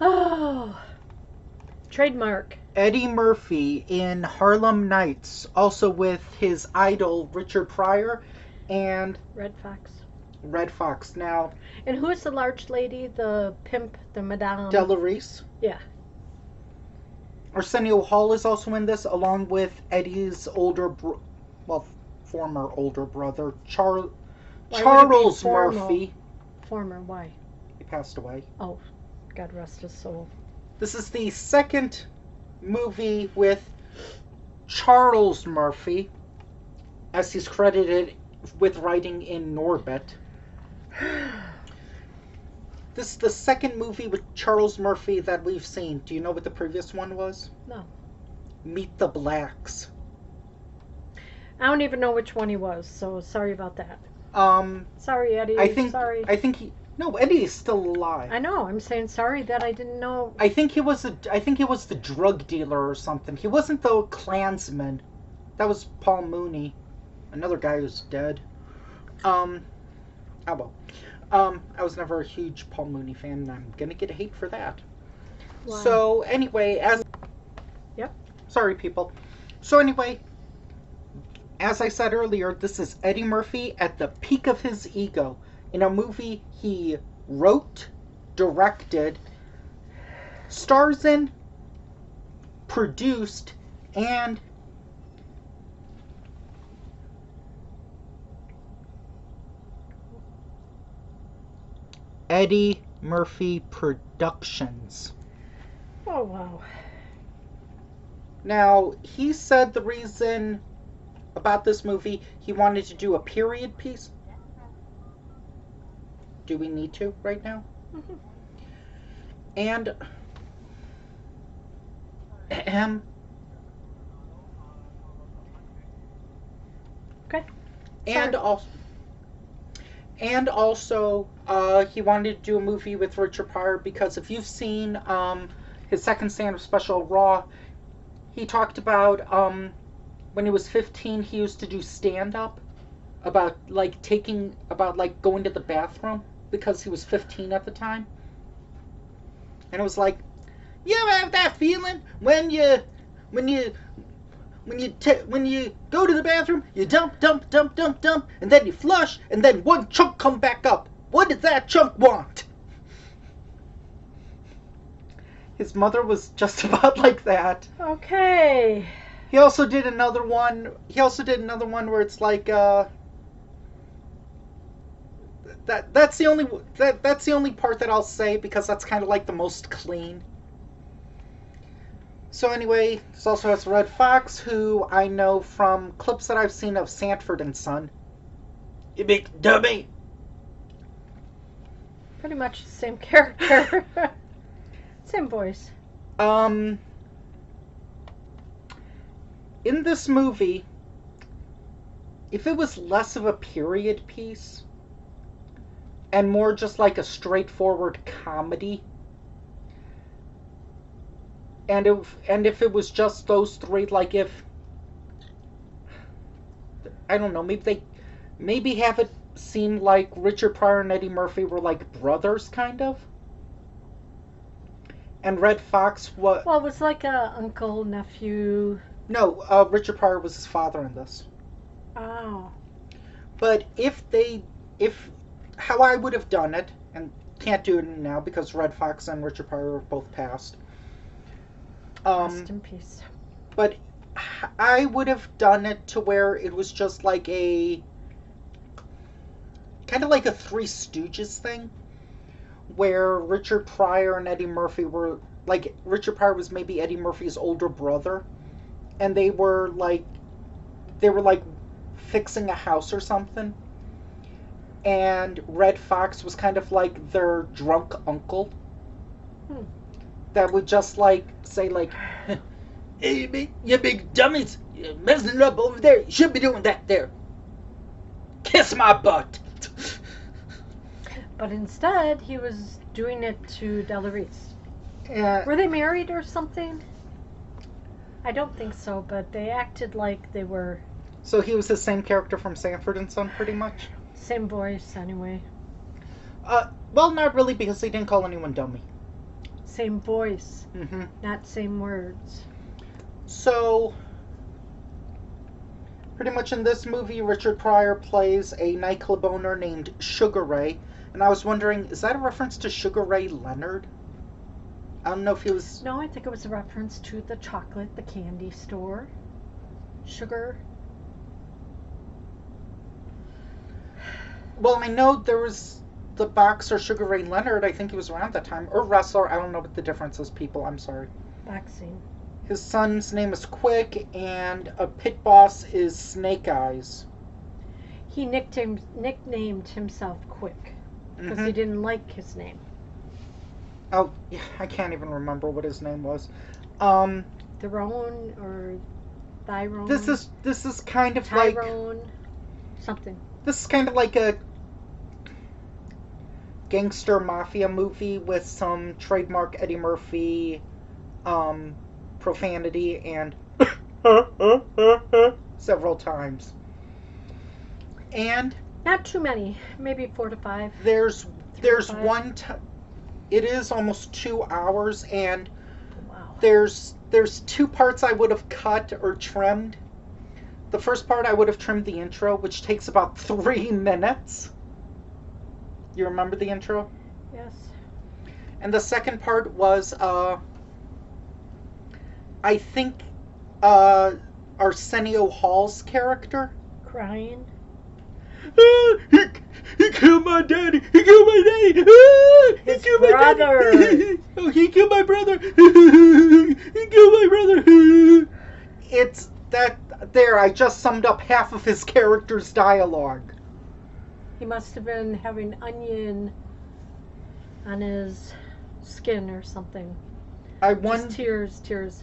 Oh, trademark. Eddie Murphy in Harlem Nights, also with his idol Richard Pryor and Red Fox. Red Fox. Now, And who is the large lady? The pimp, the madame. Delarice. Yeah. Arsenio Hall is also in this, along with Eddie's former older brother, Charles Murphy. Former, why? He passed away. Oh, God rest his soul. This is the second movie with Charles Murphy, as he's credited with writing in Norbit. This is the second movie with Charles Murphy that we've seen. Do you know what the previous one was? No. Meet the Blacks. I don't even know which one he was, so sorry about that. Sorry, Eddie. I think he. No, Eddie is still alive. I know. I'm saying sorry that I didn't know. I think he was the drug dealer or something. He wasn't the Klansman. That was Paul Mooney, another guy who's dead. Oh well. I was never a huge Paul Mooney fan, and I'm gonna get hate for that. Why? So anyway, Yep. Sorry, people. So anyway, as I said earlier, this is Eddie Murphy at the peak of his ego in a movie he wrote, directed, stars in, produced, and Eddie Murphy Productions. Oh, wow. Now, he said the reason about this movie, he wanted to do a period piece. Do we need to right now? Mm-hmm. And Okay. And also, he wanted to do a movie with Richard Pryor because if you've seen his second stand-up special, Raw, he talked about when he was 15, he used to do stand-up about going to the bathroom because he was 15 at the time, and it was like, you ever have that feeling when you go to the bathroom, you dump, and then you flush, and then one chunk come back up. What does that chunk want? His mother was just about like that. Okay. He also did another one where it's like that's the only part that I'll say because that's kind of like the most clean. So anyway, this also has Red Fox, who I know from clips that I've seen of Sanford and Son. You big dummy! Pretty much the same character. Same voice. In this movie, if it was less of a period piece and more just like a straightforward comedy, and if it was just those three, like if I don't know, maybe have it seem like Richard Pryor and Eddie Murphy were like brothers, kind of. And Red Fox Well, it was like a uncle, nephew. No, Richard Pryor was his father in this. Oh. But how I would have done it, and can't do it now because Red Fox and Richard Pryor are both passed. Rest in peace. But I would have done it to where it was just like kind of like a Three Stooges thing, where Richard Pryor and Eddie Murphy were like, Richard Pryor was maybe Eddie Murphy's older brother, and they were like fixing a house or something, and Red Fox was kind of like their drunk uncle that would just like say like, hey, you big dummies, you're messing it up over there, you should be doing that there, kiss my butt. But instead, he was doing it to Delarice. Were they married or something? I don't think so, but they acted like they were. So he was the same character from Sanford and Son, pretty much? Same voice, anyway. Well, not really, because they didn't call anyone dummy. Same voice, Mm-hmm. not same words. So, pretty much in this movie, Richard Pryor plays a nightclub owner named Sugar Ray. And I was wondering, is that a reference to Sugar Ray Leonard? I don't know if he was... No, I think it was a reference to the chocolate, the candy store. Sugar. Well, I know there was the boxer Sugar Ray Leonard. I think he was around that time. Or wrestler. I don't know what the difference is, people. I'm sorry. Boxing. His son's name is Quick, and a pit boss is Snake Eyes. He nicknamed himself Quick because Mm-hmm. he didn't like his name. Oh, yeah, I can't even remember what his name was. Tyrone or Tyrone. This is kind of Tyrone. Something. This is kind of like a gangster mafia movie with some trademark Eddie Murphy profanity and several times. And Not too many. Maybe 4 to 5. there's 5. one it is almost 2 hours, and Wow. there's 2 parts I would have cut or trimmed. The first part I would have trimmed the intro, which takes about 3 minutes. You remember the intro? Yes. And the second part was I think Arsenio Hall's character. Crying. He killed my daddy. He killed my daddy. He His killed brother. my daddy. Oh, he killed my brother. He killed my brother. It's that there. I just summed up half of his character's dialogue. He must have been having onion on his skin or something. Just tears.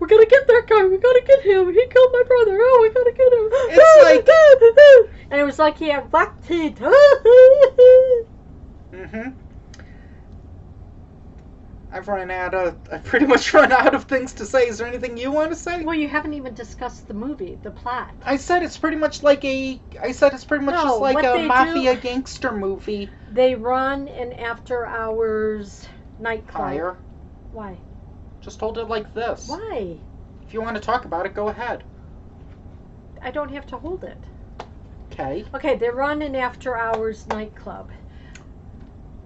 We're gonna get that guy. We gotta get him. He killed my brother. Oh, we gotta get him. It's like, and it was like he had black teeth. I've pretty much run out of things to say. Is there anything you want to say? Well, you haven't even discussed the movie, the plot. I said it's pretty much like a mafia gangster movie. They run an after-hours nightclub. Higher. Why? Just hold it like this. Why? If you want to talk about it, go ahead. I don't have to hold it. Okay. Okay, they run an after-hours nightclub.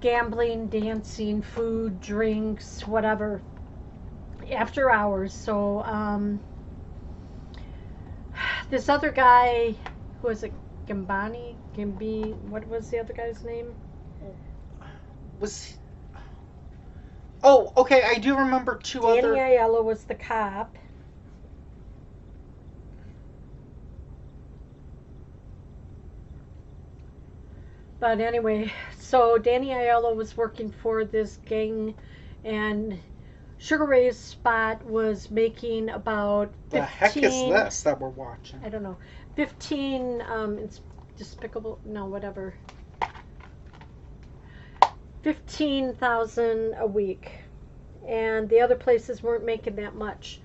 Gambling, dancing, food, drinks, whatever. After hours. So, this other guy, who was it? Gimby, what was the other guy's name? Oh, okay, I do remember Danny Aiello was the cop. But anyway, so Danny Aiello was working for this gang, and Sugar Ray's spot was making about 15... The heck is this that we're watching? I don't know. 15, it's despicable, no, whatever. 15,000 a week. And the other places weren't making that much.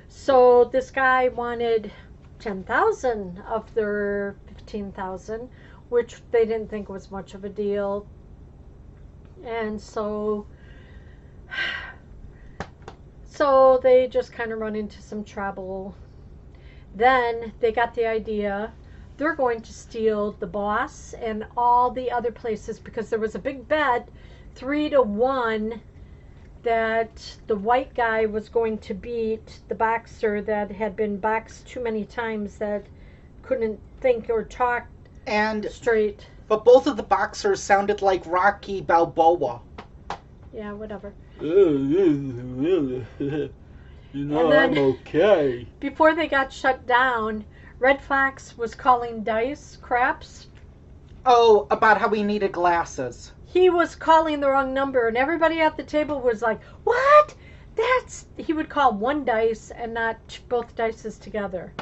So this guy wanted 10,000 of their 15,000, which they didn't think was much of a deal. And so they just kind of run into some trouble. Then they got the idea they're going to steal the boss and all the other places, because there was a big bet, 3-1, that the white guy was going to beat the boxer that had been boxed too many times, that couldn't think or talk straight. But both of the boxers sounded like Rocky Balboa. Yeah, whatever. You know, I'm okay. Before they got shut down, Red Fox was calling dice craps. Oh, about how we needed glasses. He was calling the wrong number, and everybody at the table was like, what? He would call one dice and not both dices together.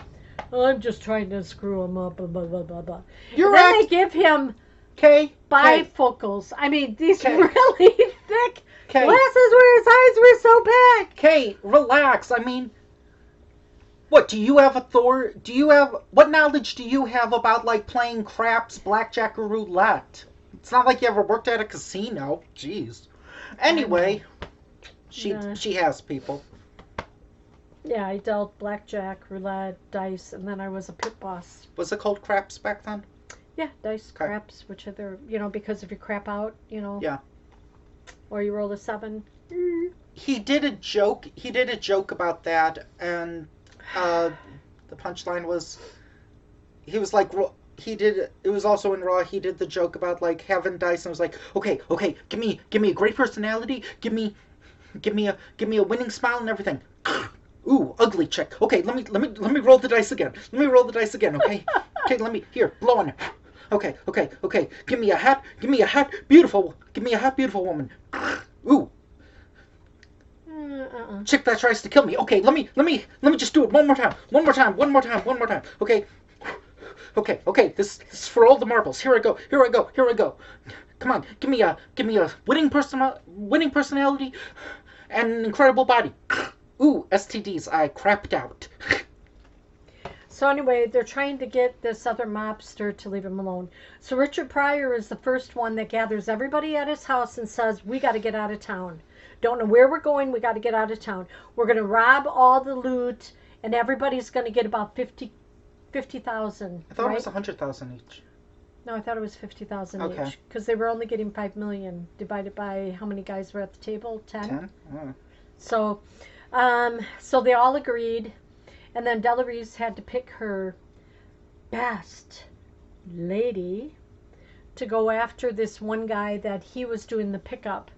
I'm just trying to screw him up, blah, blah, blah, blah, blah. You're then they give him bifocals. I mean, these really thick glasses where his eyes were so big. Okay, relax. I mean, what, what knowledge do you have about, like, playing craps, blackjack, or roulette? It's not like you ever worked at a casino. Jeez. Anyway, she has people. Yeah, I dealt blackjack, roulette, dice, and then I was a pit boss. Was it called craps back then? Yeah, dice, Okay. craps, which other, because if you crap out, Yeah. or you roll a 7. He did a joke. He did a joke about that, and the punchline was, he was like, he did. It was also in Raw. He did the joke about like having dice, and was like, okay, give me a great personality, give me a winning smile and everything. Ooh, ugly chick. Okay, let me roll the dice again. Let me roll the dice again. Okay, let me here blow on it. Okay. Give me a hat. Beautiful. Give me a hat, beautiful woman. Ooh, chick that tries to kill me. Okay, let me just do it one more time. Okay. This is for all the marbles. Here I go. Come on, give me a winning personality and an incredible body. Ooh, STDs. I crapped out. So anyway, they're trying to get this other mobster to leave him alone. So Richard Pryor is the first one that gathers everybody at his house and says, we got to get out of town. Don't know where we're going. We got to get out of town. We're going to rob all the loot, and everybody's going to get about 50,000. I thought right? it was 100,000 each. No, I thought it was 50,000 Okay. each, because they were only getting 5 million divided by how many guys were at the table? 10. 10? Oh. So they all agreed, and then Delarese had to pick her best lady to go after this one guy that he was doing the pickup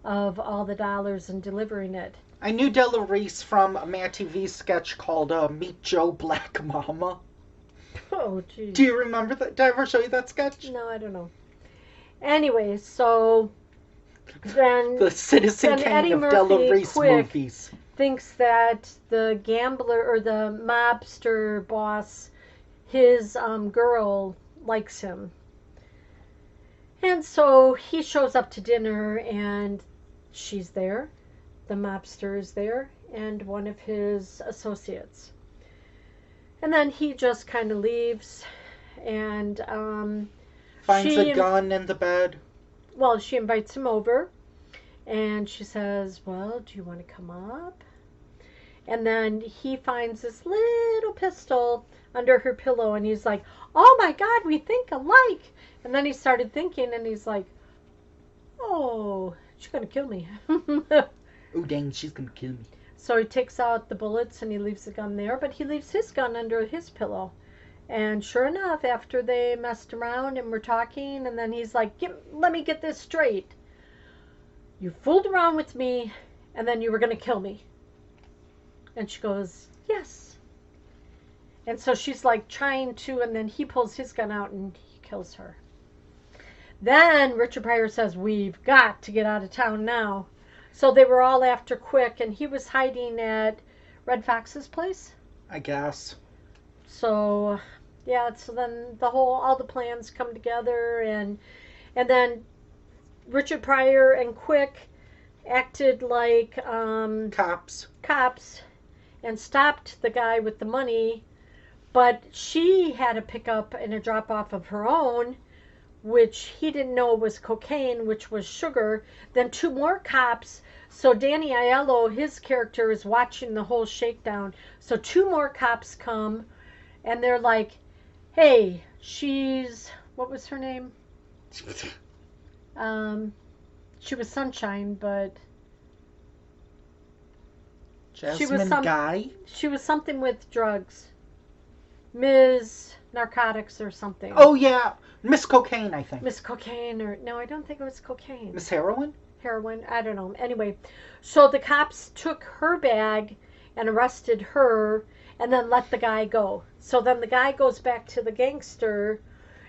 of all the dollars and delivering it. I knew Della Reese from a Mad TV sketch called Meet Joe Black Mama. Oh, geez. Do you remember that? Did I ever show you that sketch? No, I don't know. Anyway, so then The Citizen Kane Eddie of Della Murphy Reese quick movies. thinks that the gambler or the mobster boss, his girl likes him. And so he shows up to dinner and she's there. The mobster is there and one of his associates. And then he just kind of leaves and finds a gun in the bed. Well, she invites him over and she says, well, do you want to come up? And then he finds this little pistol under her pillow and he's like, oh my God, we think alike. And then he started thinking and he's like, oh, she's going to kill me. Oh, dang, she's going to kill me. So he takes out the bullets and he leaves the gun there, but he leaves his gun under his pillow. And sure enough, after they messed around and were talking, and then he's like, let me get this straight. You fooled around with me, and then you were going to kill me. And she goes, yes. And so she's like trying to, and then he pulls his gun out and he kills her. Then Richard Pryor says, we've got to get out of town now. So they were all after Quick, and he was hiding at Red Fox's place. I guess. So, yeah, so then all the plans come together, and then Richard Pryor and Quick acted like cops and stopped the guy with the money, but she had a pickup and a drop off of her own, which he didn't know was cocaine, which was sugar. Then 2 more cops. So Danny Aiello, his character, is watching the whole shakedown. So 2 more cops come, and they're like, hey, what was her name? She was Sunshine, but Jasmine Guy? She was something with drugs. Ms. Narcotics or something. Oh, yeah. Miss Cocaine, I think. Miss Cocaine, no, I don't think it was cocaine. Miss Heroin? Heroin, I don't know. Anyway, so the cops took her bag and arrested her and then let the guy go. So then the guy goes back to the gangster,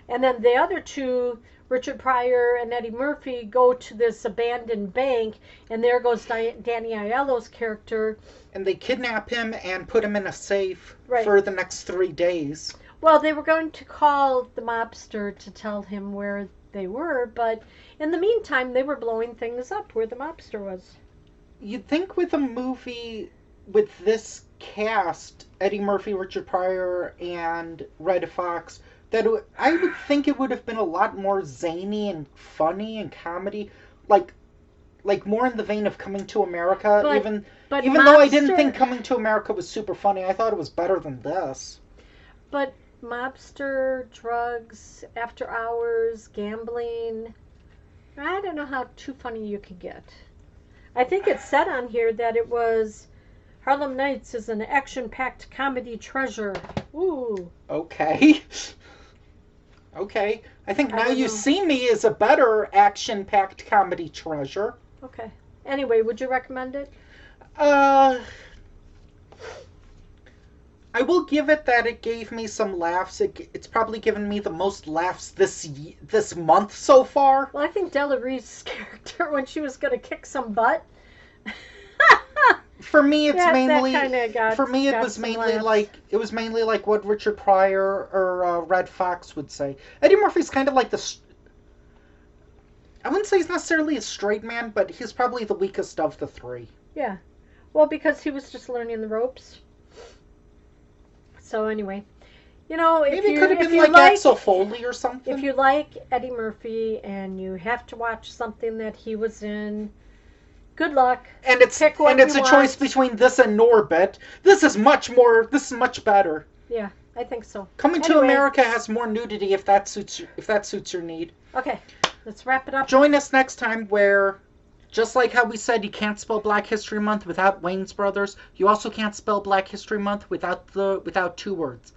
and then the other 2, Richard Pryor and Eddie Murphy, go to this abandoned bank, and there goes Danny Aiello's character. And they kidnap him and put him in a safe for the next 3 days. Well, they were going to call the mobster to tell him where they were, but in the meantime, they were blowing things up where the mobster was. You'd think with a movie with this cast, Eddie Murphy, Richard Pryor, and Red Fox, I would think it would have been a lot more zany and funny and comedy, like more in the vein of Coming to America. But Even though I didn't think mobster, Coming to America was super funny, I thought it was better than this. but mobster, drugs, after hours, gambling. I don't know how too funny you can get. I think it said on here that it was Harlem Nights is an action-packed comedy treasure. Ooh, Okay. Okay. I think I Now don't You know. See Me is a better action-packed comedy treasure. Okay. Anyway, would you recommend it? Uh, I will give it that it gave me some laughs. It's probably given me the most laughs this month so far. Well, I think Della Reese's character when she was going to kick some butt. For me, it's that mainly kind of got for me it got was some mainly laughs. like what Richard Pryor or Red Fox would say. Eddie Murphy's kind of like I wouldn't say he's necessarily a straight man, but he's probably the weakest of the three. Yeah. Well, because he was just learning the ropes. So anyway, Maybe it could have if been you like like Axel Foley or something. if you like Eddie Murphy and you have to watch something that he was in, good luck. And it's Pick what a you choice want. between this and Norbit. This is much better. Yeah, I think so. Coming to Anyway. America has more nudity if that suits your need. Okay, let's wrap it up. Join us next time where, just like how we said you can't spell Black History Month without Wayne's Brothers, you also can't spell Black History Month without two words.